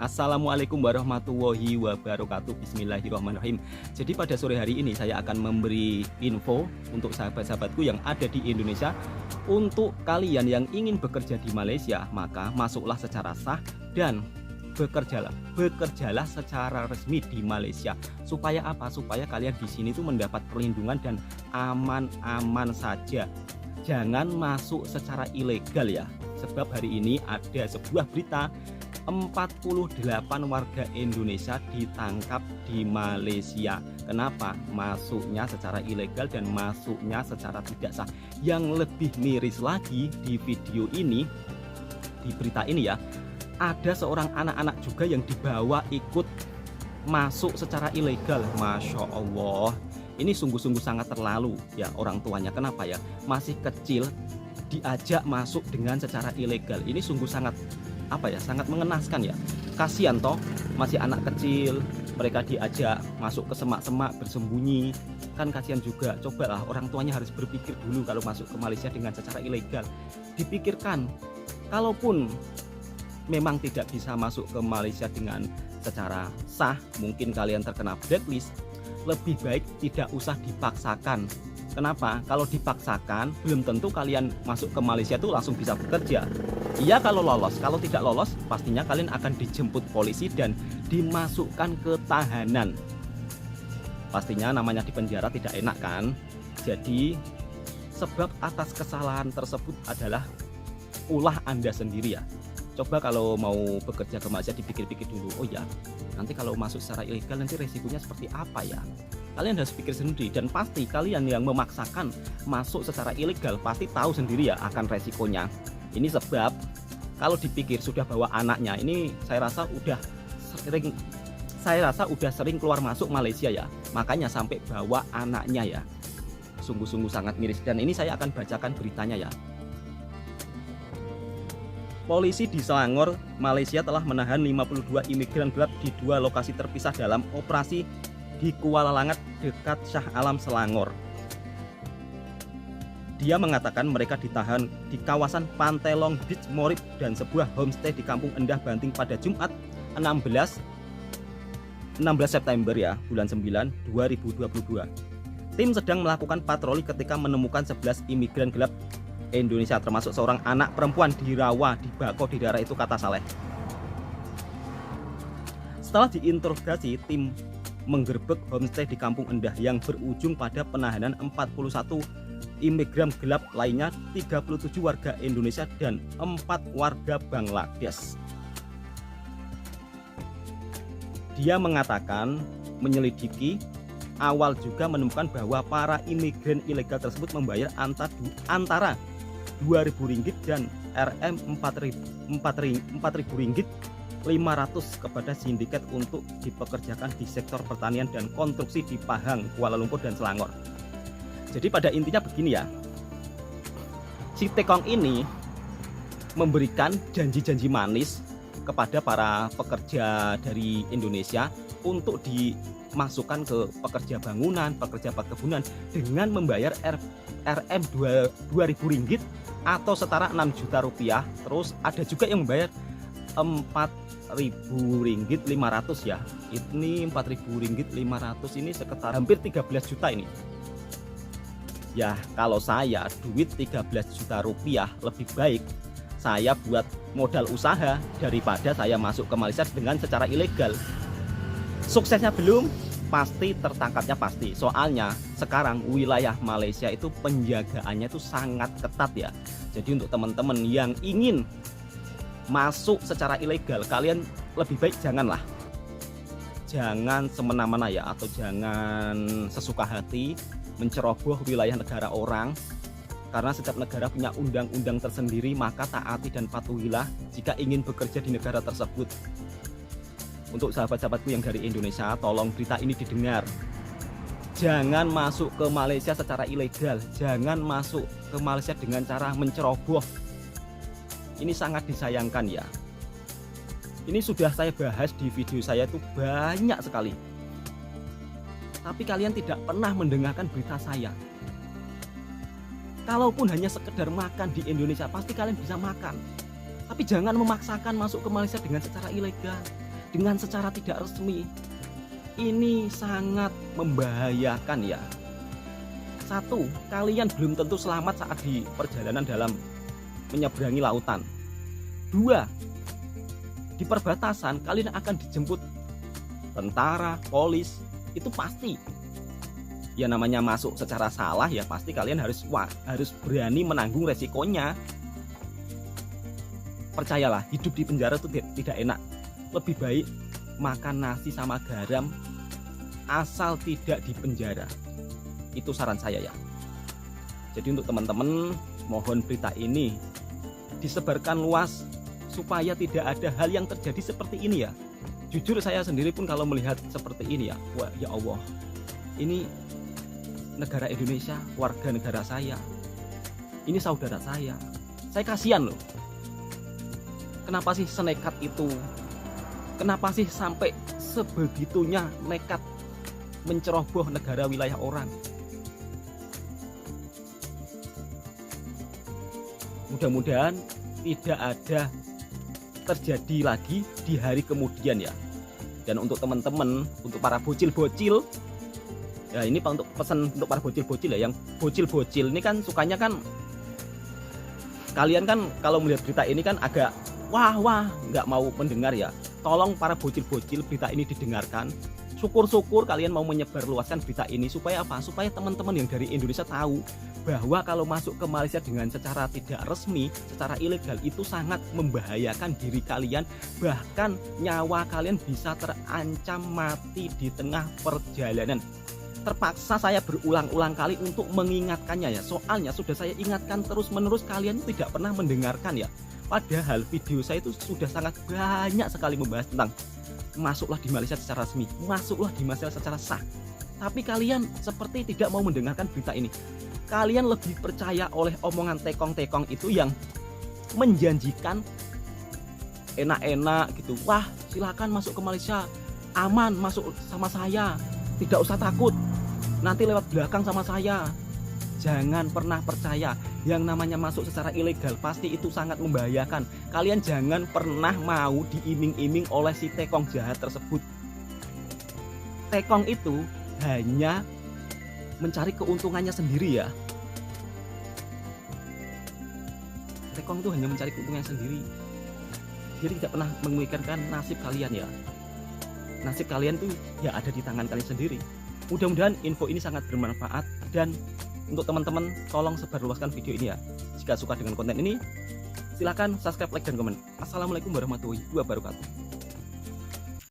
Assalamualaikum warahmatullahi wabarakatuh. Bismillahirrahmanirrahim. Jadi pada sore hari ini saya akan memberi info untuk sahabat-sahabatku yang ada di Indonesia. Untuk kalian yang ingin bekerja di Malaysia, maka masuklah secara sah dan bekerjalah secara resmi di Malaysia. Supaya apa? Supaya kalian di sini tuh mendapat perlindungan dan aman-aman saja. Jangan masuk secara ilegal ya. Sebab hari ini ada sebuah berita 48 warga Indonesia ditangkap di Malaysia. Kenapa? Masuknya secara ilegal dan masuknya secara tidak sah. Yang lebih miris lagi di video ini, di berita ini ya, ada seorang anak-anak juga yang dibawa ikut masuk secara ilegal. Masya Allah, ini sungguh-sungguh sangat terlalu ya orang tuanya. Kenapa ya? Masih kecil diajak masuk dengan secara ilegal. Ini sungguh sangat sangat mengenaskan ya. Kasihan toh, masih anak kecil, mereka diajak masuk ke semak-semak bersembunyi. Kan kasihan juga. Cobalah orang tuanya harus berpikir dulu kalau masuk ke Malaysia dengan secara ilegal. Dipikirkan, kalaupun memang tidak bisa masuk ke Malaysia dengan secara sah, mungkin kalian terkena blacklist, lebih baik tidak usah dipaksakan. Kenapa? Kalau dipaksakan, belum tentu kalian masuk ke Malaysia itu langsung bisa bekerja. Iya kalau lolos, kalau tidak lolos, pastinya kalian akan dijemput polisi dan dimasukkan ke tahanan. Pastinya namanya di penjara tidak enak kan? Jadi, sebab atas kesalahan tersebut adalah ulah Anda sendiri ya. Coba kalau mau bekerja ke Malaysia dipikir-pikir dulu. Oh ya, nanti kalau masuk secara ilegal nanti resikonya seperti apa ya? Kalian harus pikir sendiri, dan pasti kalian yang memaksakan masuk secara ilegal pasti tahu sendiri ya akan resikonya. Ini sebab kalau dipikir sudah bawa anaknya, ini saya rasa udah sering keluar masuk Malaysia ya, makanya sampai bawa anaknya ya. Sungguh-sungguh sangat miris, dan ini saya akan bacakan beritanya ya. Polisi di Selangor, Malaysia telah menahan 52 imigran gelap di 2 lokasi terpisah dalam operasi di Kuala Langat dekat Shah Alam, Selangor. Dia mengatakan mereka ditahan di kawasan Pantai Long Beach Morib dan sebuah homestay di Kampung Endah Banting pada Jumat 16 September ya, bulan 9 2022. Tim sedang melakukan patroli ketika menemukan 11 imigran gelap Indonesia, termasuk seorang anak perempuan di rawa di Bako di daerah itu, kata Saleh. Setelah diinterogasi, tim menggerebek homestay di Kampung Endah yang berujung pada penahanan 41 imigran gelap lainnya, 37 warga Indonesia dan 4 warga Bangladesh. Dia mengatakan menyelidiki awal juga menemukan bahwa para imigran ilegal tersebut membayar antara Rp2.000 dan Rp4.000 500 kepada sindikat untuk dipekerjakan di sektor pertanian dan konstruksi di Pahang, Kuala Lumpur dan Selangor. Jadi pada intinya begini ya, si Tekong ini memberikan janji-janji manis kepada para pekerja dari Indonesia untuk dimasukkan ke pekerja bangunan, pekerja perkebunan dengan membayar Rp2.000 atau setara Rp6 juta. Terus ada juga yang membayar Rp4.500 ya. Ini Rp4.500 ini sekitar hampir 13 juta ini. Ya kalau saya duit 13 juta rupiah, lebih baik saya buat modal usaha daripada saya masuk ke Malaysia dengan secara ilegal. Suksesnya belum, pasti tertangkapnya pasti. Soalnya sekarang wilayah Malaysia itu penjagaannya itu sangat ketat ya. Jadi untuk teman-teman yang ingin masuk secara ilegal, kalian lebih baik jangan semena-mena ya, atau jangan sesuka hati menceroboh wilayah negara orang. Karena setiap negara punya undang-undang tersendiri, maka taati dan patuhilah jika ingin bekerja di negara tersebut. Untuk sahabat-sahabatku yang dari Indonesia, tolong berita ini didengar. Jangan masuk ke Malaysia secara ilegal, jangan masuk ke Malaysia dengan cara menceroboh. Ini sangat disayangkan ya. Ini sudah saya bahas di video saya itu banyak sekali. Tapi kalian tidak pernah mendengarkan berita saya. Kalaupun hanya sekedar makan di Indonesia, pasti kalian bisa makan. Tapi jangan memaksakan masuk ke Malaysia dengan secara ilegal, dengan secara tidak resmi. Ini sangat membahayakan ya. Satu, kalian belum tentu selamat saat di perjalanan dalam menyeberangi lautan. Dua, di perbatasan kalian akan dijemput tentara, polis, itu pasti. Ya namanya masuk secara salah ya pasti kalian harus berani menanggung resikonya. Percayalah, hidup di penjara itu tidak enak. Lebih baik makan nasi sama garam asal tidak di penjara. Itu saran saya ya. Jadi untuk teman-teman, mohon berita ini disebarkan luas supaya tidak ada hal yang terjadi seperti ini ya. Jujur saya sendiri pun kalau melihat seperti ini ya, wah ya Allah, ini negara Indonesia, warga negara saya, ini saudara saya kasihan loh. Kenapa sih senekat itu? Kenapa sih sampai sebegitunya nekat menceroboh negara wilayah orang? Mudah-mudahan tidak ada terjadi lagi di hari kemudian ya. Dan untuk teman-teman, untuk para bocil-bocil, ya ini untuk pesan untuk para bocil-bocil ya, yang bocil-bocil ini kan sukanya kan, kalian kan kalau melihat berita ini kan agak wah nggak mau mendengar ya. Tolong para bocil-bocil berita ini didengarkan. Syukur-syukur kalian mau menyebarluaskan berita ini supaya apa? Supaya teman-teman yang dari Indonesia tahu bahwa kalau masuk ke Malaysia dengan secara tidak resmi, secara ilegal itu sangat membahayakan diri kalian, bahkan nyawa kalian bisa terancam mati di tengah perjalanan. Terpaksa saya berulang-ulang kali untuk mengingatkannya ya. Soalnya sudah saya ingatkan terus-menerus, kalian tidak pernah mendengarkan ya. Padahal video saya itu sudah sangat banyak sekali membahas tentang masuklah di Malaysia secara resmi, masuklah di Malaysia secara sah. Tapi kalian seperti tidak mau mendengarkan berita ini. Kalian lebih percaya oleh omongan tekong-tekong itu yang menjanjikan enak-enak gitu. Wah, silakan masuk ke Malaysia, aman, masuk sama saya, tidak usah takut, nanti lewat belakang sama saya. Jangan pernah percaya yang namanya masuk secara ilegal, pasti itu sangat membahayakan. Kalian jangan pernah mau diiming-iming oleh si tekong jahat tersebut. Tekong itu hanya mencari keuntungannya sendiri ya. Tekong itu hanya mencari keuntungannya sendiri. Jadi tidak pernah memikirkan nasib kalian ya. Nasib kalian tuh ya ada di tangan kalian sendiri. Mudah-mudahan info ini sangat bermanfaat, dan untuk teman-teman tolong sebarluaskan video ini ya. Jika suka dengan konten ini, silakan subscribe, like, dan komen. Assalamualaikum warahmatullahi wabarakatuh.